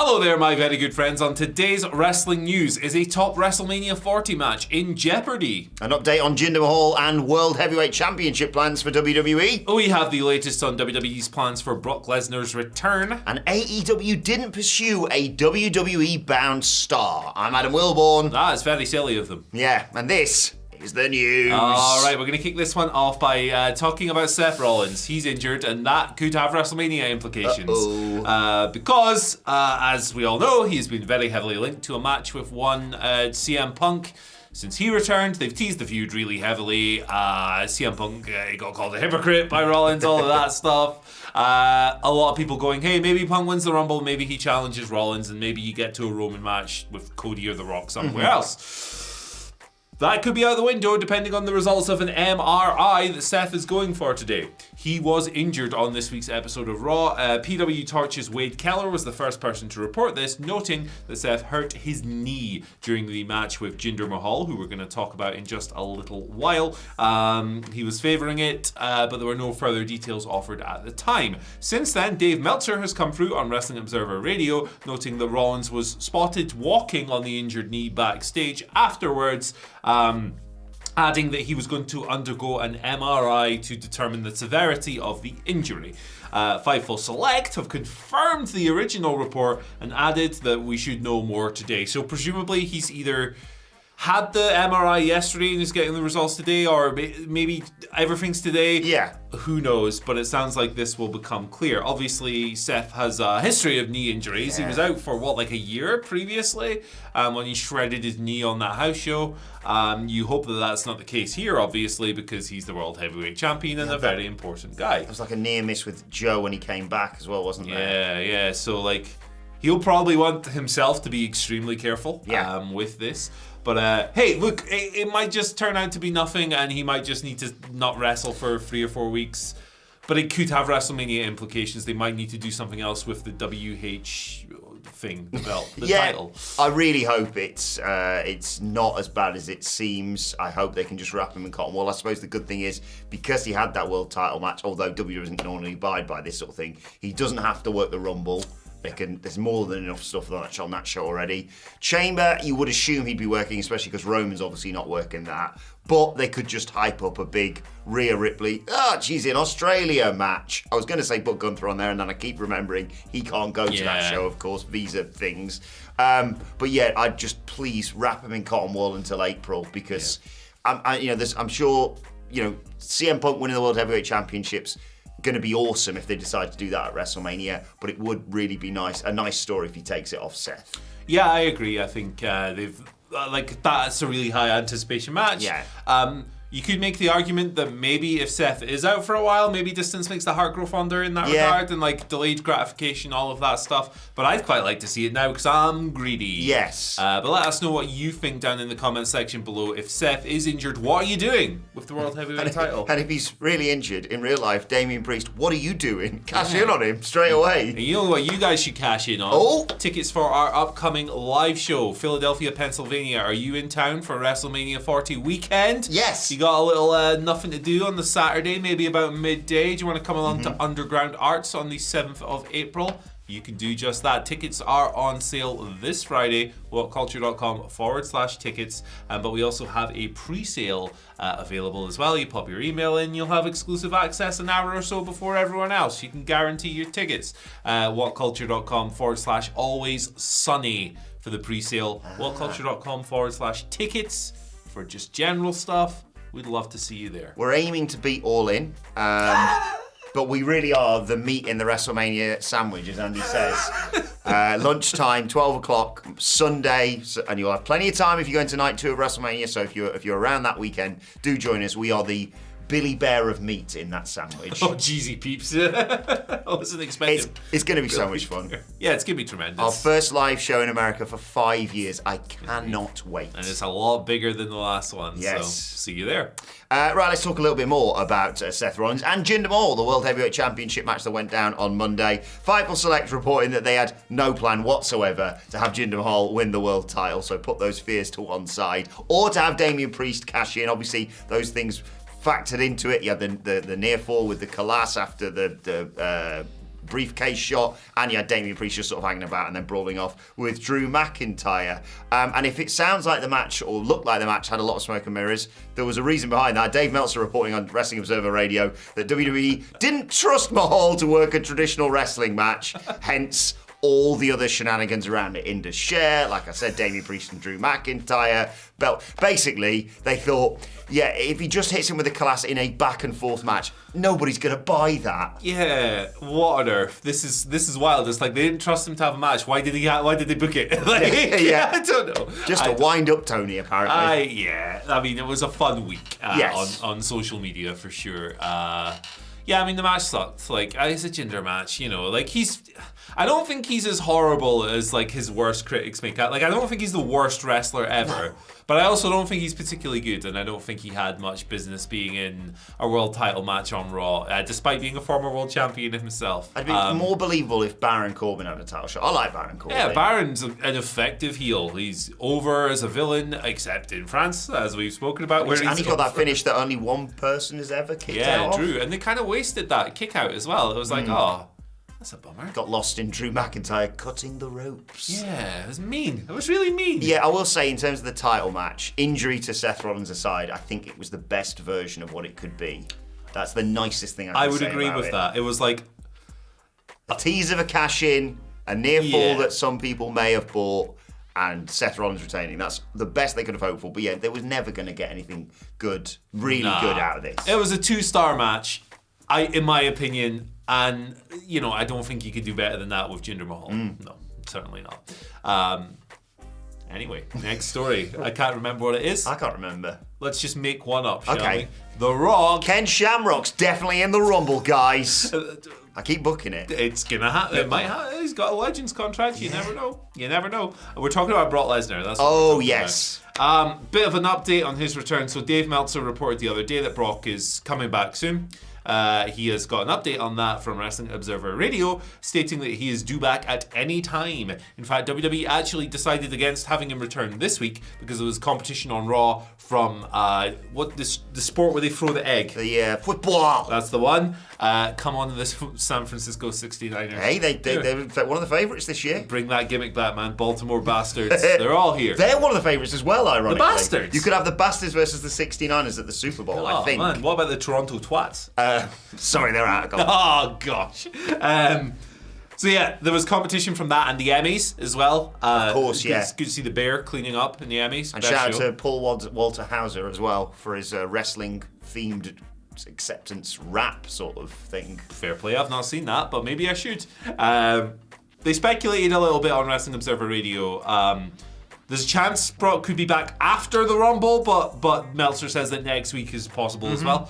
Hello there, my very good friends. On today's wrestling news is a top WrestleMania 40 match in Jeopardy. An update on Jinder Mahal and World Heavyweight Championship plans for WWE. We have the latest on WWE's plans for Brock Lesnar's return. And AEW didn't pursue a WWE-bound star. I'm Adam Wilborn. It's very silly of them. Yeah, and this is the news. All right, we're going to kick this one off by talking about Seth Rollins. He's injured, and that could have WrestleMania implications. Because, as we all know, he's been very heavily linked to a match with one CM Punk. Since he returned, they've teased the feud really heavily. CM Punk got called a hypocrite by Rollins, all of that stuff. A lot of people going, hey, maybe Punk wins the Rumble, maybe he challenges Rollins, and maybe you get to a Roman match with Cody or The Rock somewhere else. That could be out the window depending on the results of an MRI that Seth is going for today. He was injured on this week's episode of Raw. PW Torch's Wade Keller was the first person to report this, noting that Seth hurt his knee during the match with Jinder Mahal, who we're going to talk about in just a little while. He was favouring it, but there were no further details offered at the time. Since then, Dave Meltzer has come through on Wrestling Observer Radio, noting that Rollins was spotted walking on the injured knee backstage afterwards, adding that he was going to undergo an MRI to determine the severity of the injury. Fightful Select have confirmed the original report and added that we should know more today. So presumably he's either had the MRI yesterday and is getting the results today, or maybe everything's today. Yeah. Who knows? But it sounds like this will become clear. Obviously, Seth has a history of knee injuries. Yeah. He was out for, a year previously when he shredded his knee on that house show. You hope that that's not the case here, obviously, because he's the World Heavyweight Champion and a very important guy. It was like a near miss with Joe when he came back as well, wasn't there? Yeah. So, he'll probably want himself to be extremely careful with this. But hey, look, it might just turn out to be nothing, and he might just need to not wrestle for 3 or 4 weeks. But it could have WrestleMania implications. They might need to do something else with the WH thing, the belt, the title. I really hope it's not as bad as it seems. I hope they can just wrap him in cotton wool. I suppose the good thing is, because he had that world title match, although WWE doesn't normally abide by this sort of thing, he doesn't have to work the Rumble. There's more than enough stuff on that show already. Chamber, you would assume he'd be working, especially because Roman's obviously not working that. But they could just hype up a big Rhea Ripley, she's in Australia match. I was going to say put Gunther on there, and then I keep remembering he can't go to that show, of course, visa things. But yeah, I'd just please wrap him in cotton wool until April, because I'm sure CM Punk winning the World Heavyweight Championships going to be awesome if they decide to do that at WrestleMania, but it would really be a nice story if he takes it off Seth. Yeah, I agree. I think they've that's a really high anticipation match. Yeah. You could make the argument that maybe if Seth is out for a while, maybe distance makes the heart grow fonder in that regard, and delayed gratification, all of that stuff. But I'd quite like to see it now because I'm greedy. Yes. But let us know what you think down in the comment section below. If Seth is injured, what are you doing with the World Heavyweight title? And if he's really injured in real life, Damian Priest, what are you doing? Cash in on him straight away. And you know what you guys should cash in on? Tickets for our upcoming live show, Philadelphia, Pennsylvania. Are you in town for WrestleMania 40 weekend? Yes. You got a little nothing to do on the Saturday, maybe about midday. Do you want to come along to Underground Arts on the 7th of April? You can do just that. Tickets are on sale this Friday, WhatCulture.com/tickets. But we also have a pre-sale available as well. You pop your email in, you'll have exclusive access an hour or so before everyone else. You can guarantee your tickets. WhatCulture.com/always sunny for the pre-sale. WhatCulture.com/tickets for just general stuff. We'd love to see you there. We're aiming to beat All In, but we really are the meat in the WrestleMania sandwich, as Andy says. Lunchtime, 12 o'clock, Sunday, and you'll have plenty of time if you're going to night 2 of WrestleMania, so if you're around that weekend, do join us. We are the Billy Bear of meat in that sandwich. Oh, jeezy peeps. I wasn't expecting. It's going to be so much fun. Yeah, it's going to be tremendous. Our first live show in America for 5 years. I cannot wait. And it's a lot bigger than the last one. Yes. So, see you there. Right, let's talk a little bit more about Seth Rollins and Jinder Mahal, the World Heavyweight Championship match that went down on Monday. Fightful Select reporting that they had no plan whatsoever to have Jinder Mahal win the world title, so put those fears to one side, or to have Damian Priest cash in. Obviously, those things factored into it. You had the near fall with the Kalas after the briefcase shot, and you had Damian Priest just sort of hanging about and then brawling off with Drew McIntyre. And if it sounds like the match, or looked like the match, had a lot of smoke and mirrors, there was a reason behind that. Dave Meltzer reporting on Wrestling Observer Radio that WWE didn't trust Mahal to work a traditional wrestling match, hence all the other shenanigans around it. Indus Sher, like I said, Damian Priest and Drew McIntyre. Basically, they thought, yeah, if he just hits him with a class in a back and forth match, nobody's going to buy that. Yeah, what on earth? This is wild. It's like they didn't trust him to have a match. Why did they book it? Yeah. I don't know. Just to wind up Tony, apparently. I mean, it was a fun week Yes. on social media for sure. Yeah, I mean, the match sucked. Like, it's a Jinder match, you know. Like, I don't think he's as horrible as, like, his worst critics make out. Like, I don't think he's the worst wrestler ever. But I also don't think he's particularly good, and I don't think he had much business being in a world title match on Raw, despite being a former world champion himself. I'd be more believable if Baron Corbin had a title shot. I like Baron Corbin. Yeah, Baron's an effective heel. He's over as a villain, except in France, as we've spoken about. And he got that finish that only one person has ever kicked out of. Yeah, Drew. And they kind of wasted that kick out as well. It was like, that's a bummer. Got lost in Drew McIntyre cutting the ropes. Yeah, it was mean. It was really mean. Yeah, I will say, in terms of the title match, injury to Seth Rollins aside, I think it was the best version of what it could be. That's the nicest thing I can say. I would agree with that. It was like a tease of a cash-in, a near fall that some people may have bought, and Seth Rollins retaining. That's the best they could have hoped for. But yeah, they was never going to get anything good, really good out of this. It was a 2-star match, in my opinion. And, you know, I don't think you could do better than that with Jinder Mahal. No, certainly not. Anyway, next story. I can't remember what it is. I can't remember. Let's just make one up, shall we? The Rock. Ken Shamrock's definitely in the Rumble, guys. I keep booking it. It's gonna happen. It might happen. He's got a Legends contract. You never know. You never know. We're talking about Brock Lesnar. That's what we're talking yes. about. Bit of an update on his return. So Dave Meltzer reported the other day that Brock is coming back soon. He has got an update on that from Wrestling Observer Radio, stating that he is due back at any time. In fact, WWE actually decided against having him return this week because there was competition on Raw from the sport where they throw the egg. The football. That's the one. Come on, this San Francisco 69ers. Hey, they're one of the favourites this year. Bring that gimmick back, man. Baltimore bastards. They're all here. They're one of the favourites as well, ironically. The bastards. You could have the bastards versus the 69ers at the Super Bowl, I think. Man. What about the Toronto Twats? Sorry, they're out of goal. Oh, gosh. So yeah, there was competition from that and the Emmys as well. Of course, yeah. It's good to see the Bear cleaning up in the Emmys. And shout out to Paul Walter Hauser as well for his wrestling-themed acceptance rap sort of thing. Fair play, I've not seen that, but maybe I should. They speculated a little bit on Wrestling Observer Radio. There's a chance Brock could be back after the Rumble, but Meltzer says that next week is possible as well.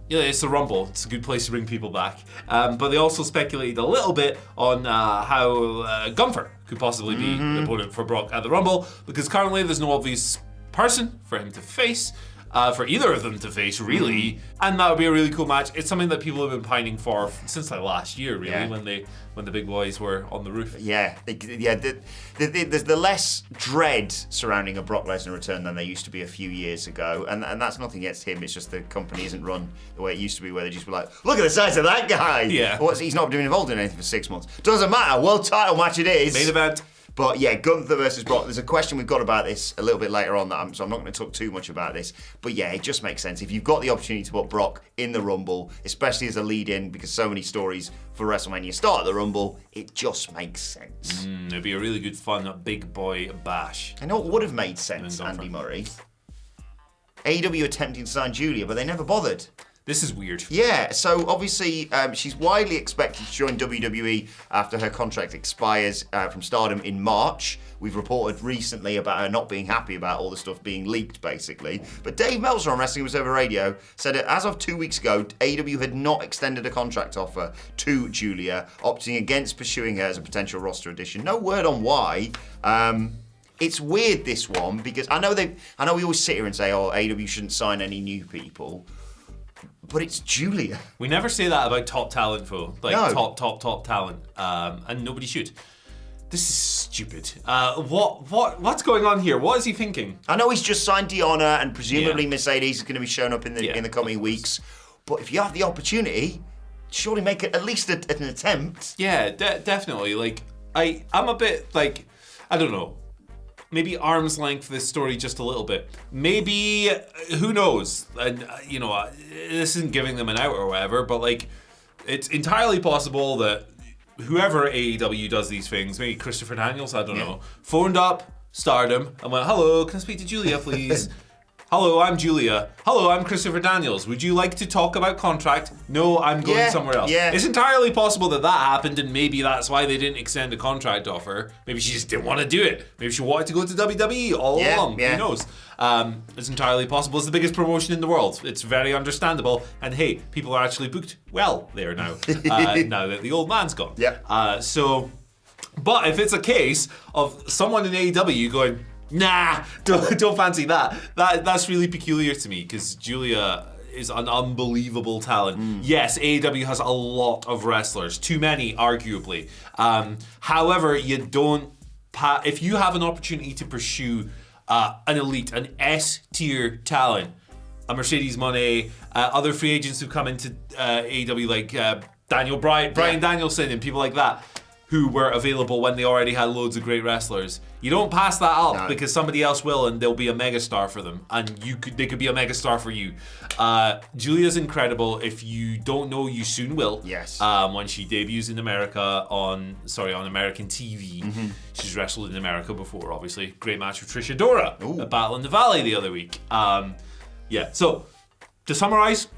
It's the Rumble. It's a good place to bring people back. But they also speculated a little bit on how Gunther could possibly be the opponent for Brock at the Rumble, because currently there's no obvious person for him to face. For either of them to face, really. And that would be a really cool match. It's something that people have been pining for since like last year, really, when the big boys were on the roof. Yeah. There's the less dread surrounding a Brock Lesnar return than there used to be a few years ago. And that's nothing against him. It's just the company isn't run the way it used to be, where they just be like, look at the size of that guy. Yeah. He's not been involved in anything for 6 months. Doesn't matter. World title match it is. Main event. But yeah, Gunther versus Brock. There's a question we've got about this a little bit later on, so I'm not going to talk too much about this. But yeah, it just makes sense. If you've got the opportunity to put Brock in the Rumble, especially as a lead-in, because so many stories for WrestleMania start at the Rumble, it just makes sense. It'd be a really good fun big boy bash. I know what would have made sense, Andy Murray. AEW attempting to sign Julia, but they never bothered. This is weird. Yeah, so obviously she's widely expected to join WWE after her contract expires from Stardom in March. We've reported recently about her not being happy about all the stuff being leaked, basically. But Dave Meltzer on Wrestling Observer Radio said that as of 2 weeks ago, AEW had not extended a contract offer to Julia, opting against pursuing her as a potential roster addition. No word on why. It's weird, this one, because I know we always sit here and say, AEW shouldn't sign any new people. But it's Julia. We never say that about top talent, though. Like, no. top talent. And nobody should. This is stupid. What's going on here? What is he thinking? I know he's just signed Deonna, and presumably Mercedes is going to be showing up in the coming weeks. But if you have the opportunity, surely make it at least an attempt. Yeah, definitely. Like, I'm a bit like, I don't know. Maybe arm's length this story just a little bit. Maybe, who knows? And, this isn't giving them an out or whatever, but like, it's entirely possible that whoever AEW does these things, maybe Christopher Daniels, I don't know, phoned up Stardom and went, hello, can I speak to Julia, please? Hello, I'm Julia. Hello, I'm Christopher Daniels. Would you like to talk about contract? No, I'm going somewhere else. Yeah. It's entirely possible that happened, and maybe that's why they didn't extend a contract offer. Maybe she just didn't want to do it. Maybe she wanted to go to WWE all along. Yeah. Who knows? It's entirely possible. It's the biggest promotion in the world. It's very understandable. And hey, people are actually booked well there now, now that the old man's gone. Yeah. But if it's a case of someone in AEW going, nah, don't fancy that. That's really peculiar to me because Julia is an unbelievable talent. Yes, AEW has a lot of wrestlers, too many, arguably. However, you don't. If you have an opportunity to pursue an elite, an S-tier talent, a Mercedes Moné, other free agents who've come into AEW like Daniel Bryan Danielson, and people like that, who were available when they already had loads of great wrestlers. You don't pass that up because somebody else will, and they'll be a megastar for them, and they could be a megastar for you. Julia's incredible. If you don't know, you soon will. Yes. When she debuts in America on American TV, she's wrestled in America before. Obviously, great match with Trish Adora at Battle in the Valley the other week. So to summarize,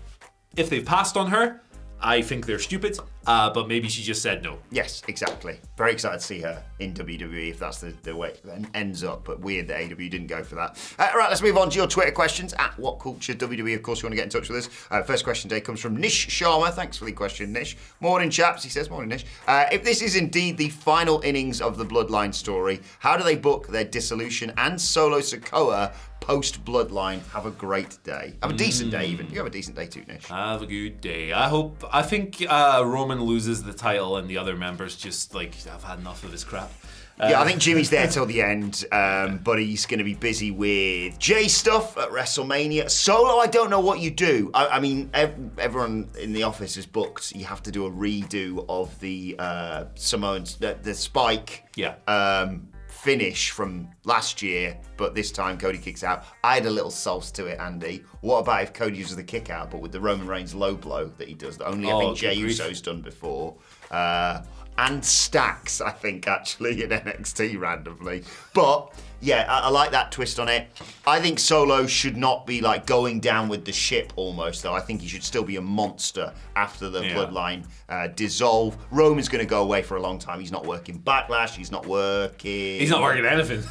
if they've passed on her, I think they're stupid, but maybe she just said no. Yes, exactly. Very excited to see her in WWE if that's the way it ends up, but weird that AEW didn't go for that. Right, let's move on to your Twitter questions at WhatCulture WWE. Of course, you want to get in touch with us. First question today comes from Nish Sharma. Thanks for the question, Nish. Morning, chaps. He says, morning, Nish. If this is indeed the final innings of the Bloodline story, how do they book their dissolution and Solo Sikoa post-Bloodline? Have a great day. Have a decent day, even. You have a decent day too, Nish. Have a good day. I think Roman loses the title and the other members just, like, have had enough of his crap. I think Jimmy's there till the end, but he's going to be busy with Jay stuff at WrestleMania. Solo, I don't know what you do. I mean, everyone in the office is booked. You have to do a redo of the Samoans, the Spike finish from last year, but this time Cody kicks out. I had a little sauce to it, Andy. What about if Cody uses the kick out, but with the Roman Reigns low blow that he does, that only I think Jey Uso's done before? And Stacks, I think, actually, in NXT randomly. But, yeah, I like that twist on it. I think Solo should not be, like, going down with the ship almost, though. I think he should still be a monster after the Bloodline dissolve. Roman's going to go away for a long time. He's not working Backlash. He's not working anything.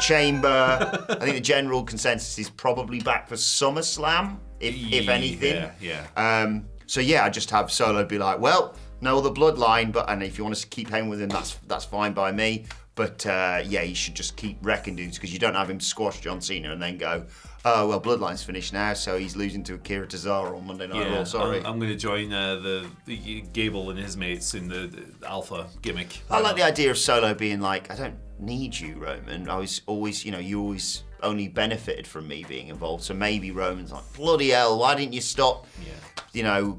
Chamber. I think the general consensus is probably back for SummerSlam, if anything. So, I just have Solo be like, well, no other Bloodline, and if you want to keep hanging with him, that's fine by me. But he should just keep wrecking dudes because you don't have him squash John Cena and then go, oh, well, Bloodline's finished now, so he's losing to Akira Tozawa on Monday Night Raw, sorry. I'm going to join the Gable and his mates in the Alpha gimmick. I like the idea of Solo being like, I don't need you, Roman. I was always, you always only benefited from me being involved, so maybe Roman's like, bloody hell, why didn't you stop,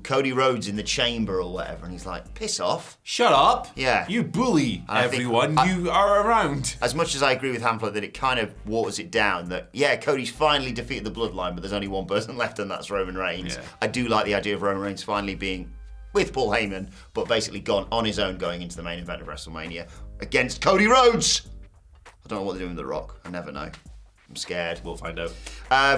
Cody Rhodes in the chamber or whatever? And he's like, piss off. Shut up. Yeah. You bully everyone you are around. As much as I agree with Hamflet that it kind of waters it down, that, Cody's finally defeated the Bloodline, but there's only one person left, and that's Roman Reigns. Yeah. I do like the idea of Roman Reigns finally being with Paul Heyman, but basically gone on his own going into the main event of WrestleMania against Cody Rhodes. I don't know what they're doing with The Rock. I never know. I'm scared. We'll find out.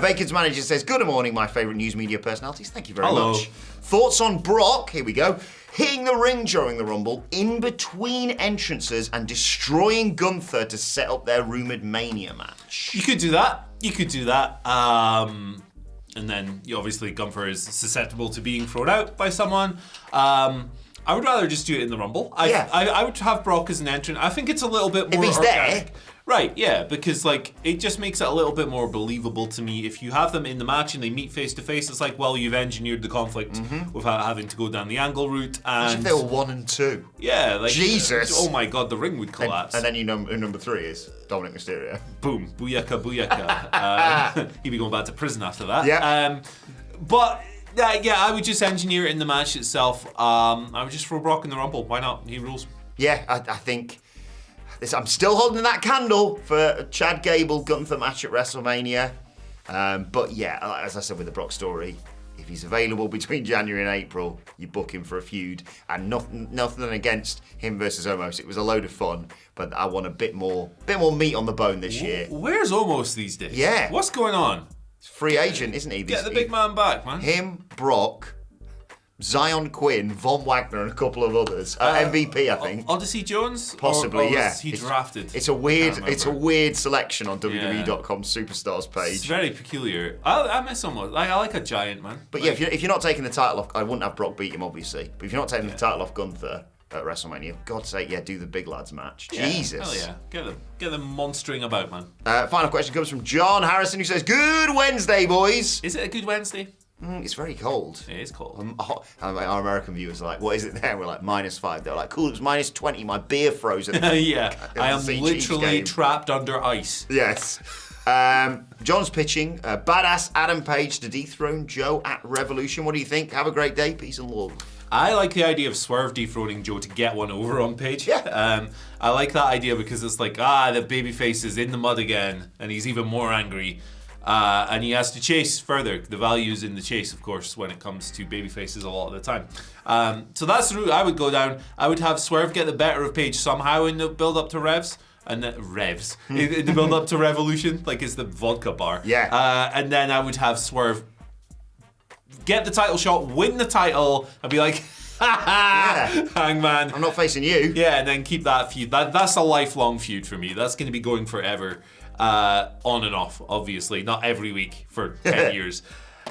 Vacant's manager says, good morning, my favourite news media personalities. Thank you very much. Thoughts on Brock? Here we go. Hitting the ring during the Rumble, in between entrances, and destroying Gunther to set up their rumoured Mania match. You could do that. And then, obviously, Gunther is susceptible to being thrown out by someone. I would rather just do it in the Rumble. I would have Brock as an entrant. I think it's a little bit more if he's organic. There. Right, yeah, because it just makes it a little bit more believable to me. If you have them in the match and they meet face to face, it's like, well, you've engineered the conflict without having to go down the angle route. And if they were 1 and 2. Yeah, Jesus. Oh my God, the ring would collapse. And then number 3 is Dominic Mysterio. Boom, booyaka, booyaka. He'd be going back to prison after that. Yeah. But Yeah, I would just engineer it in the match itself. I would just throw Brock in the Rumble. Why not? He rules. Yeah, I think I'm still holding that candle for a Chad Gable Gunther match at WrestleMania. But yeah, as I said with the Brock story, if he's available between January and April, you book him for a feud. And nothing against him versus Omos. It was a load of fun, but I want a bit more meat on the bone this year. Where's Omos these days? Yeah. What's going on? He's free agent, isn't he? Get the big man back, man. Him, Brock, Zion Quinn, Von Wagner, and a couple of others. MVP, I think. Odyssey Jones? Possibly, or yeah. Was he drafted? It's a weird selection on WWE.com's Superstars page. It's very peculiar. I miss Omos. I like a giant, man. But yeah, if you're not taking the title off, I wouldn't have Brock beat him, obviously. But if you're not taking the title off Gunther at WrestleMania, for God's sake, do the big lads match. Yeah, Jesus. Hell yeah. Get them monstering about, man. Final question comes from John Harrison, who says, "Good Wednesday, boys." Is it a good Wednesday? It's very cold. It is cold. Our American viewers are like, "What is it there?" We're like, -5. They're like, "Cool, it was -20. My beer froze." Yeah, I am literally trapped under ice. Yes. John's pitching badass Adam Page to dethrone Joe at Revolution. What do you think? Have a great day. Peace and love. I like the idea of Swerve dethroning Joe to get one over on Page. Yeah. I like that idea because it's like, the babyface is in the mud again, and he's even more angry. And he has to chase further. The value is in the chase, of course, when it comes to babyfaces a lot of the time. So that's the route I would go down. I would have Swerve get the better of Page somehow in the build-up to Revs. And then in the build-up to Revolution, like it's the vodka bar. Yeah. And then I would have Swerve get the title shot, win the title, and be like, Hangman. I'm not facing you. Yeah, and then keep that feud. That's a lifelong feud for me. That's going to be going forever. On and off, obviously. Not every week for 10 years.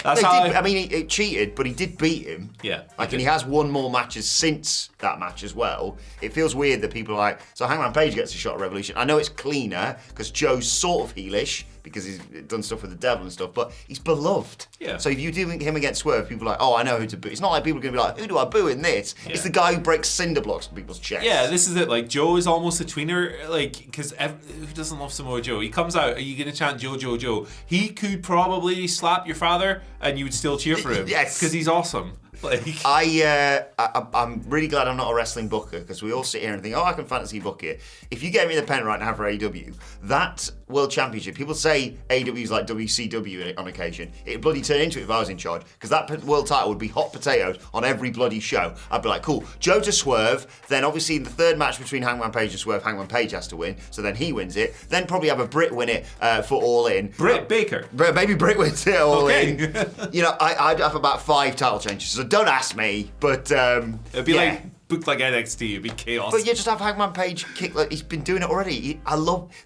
That's he cheated, but he did beat him. Yeah. And he has won more matches since that match as well. It feels weird that people are like, so Hangman Page gets a shot at Revolution. I know it's cleaner, because Joe's sort of heelish, because he's done stuff with the devil and stuff, but he's beloved. Yeah. So if you do him against Swerve, people are like, I know who to boo. It's not like people are going to be like, who do I boo in this? Yeah. It's the guy who breaks cinder blocks on people's chests. Yeah, this is it. Like, Joe is almost a tweener, because who doesn't love Samoa Joe? He comes out, are you going to chant Joe, Joe, Joe? He could probably slap your father, and you would still cheer for him. Yes. Because he's awesome. Like, I'm really glad I'm not a wrestling booker, because we all sit here and think, I can fantasy book it. If you get me the pen right now for AEW, that World Championship, people say AEW is like WCW on occasion. It'd bloody turn into it if I was in charge, because that world title would be hot potatoes on every bloody show. I'd be like, cool, Joe to Swerve, then obviously in the third match between Hangman Page and Swerve, Hangman Page has to win, so then he wins it. Then probably have a Brit win it for All In. Britt Baker. Maybe Brit wins it All In. I'd have about 5 title changes, so don't ask me, but it'd be like booked like NXT, it'd be chaos. But just have Hangman Page kick, like he's been doing it already.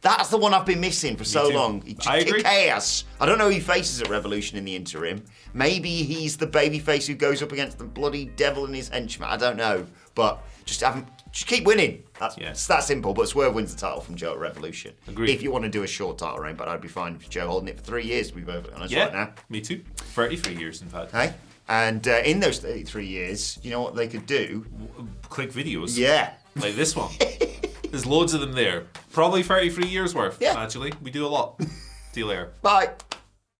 That's the one I've been missing for so long. I agree. Kick ass. I don't know who he faces at Revolution in the interim. Maybe he's the babyface who goes up against the bloody devil and his henchman. I don't know, but just keep winning. It's that simple. But Swerve wins the title from Joe at Revolution. Agreed. If you want to do a short title reign, but I'd be fine with Joe holding it for 3 years, to be perfectly honest right now. Me too. 33 years, in fact. Hey? And in those 33 years, you know what they could do? Click videos. Yeah. Like this one. There's loads of them there. Probably 33 years worth, Yeah. actually. We do a lot. See you later. Bye.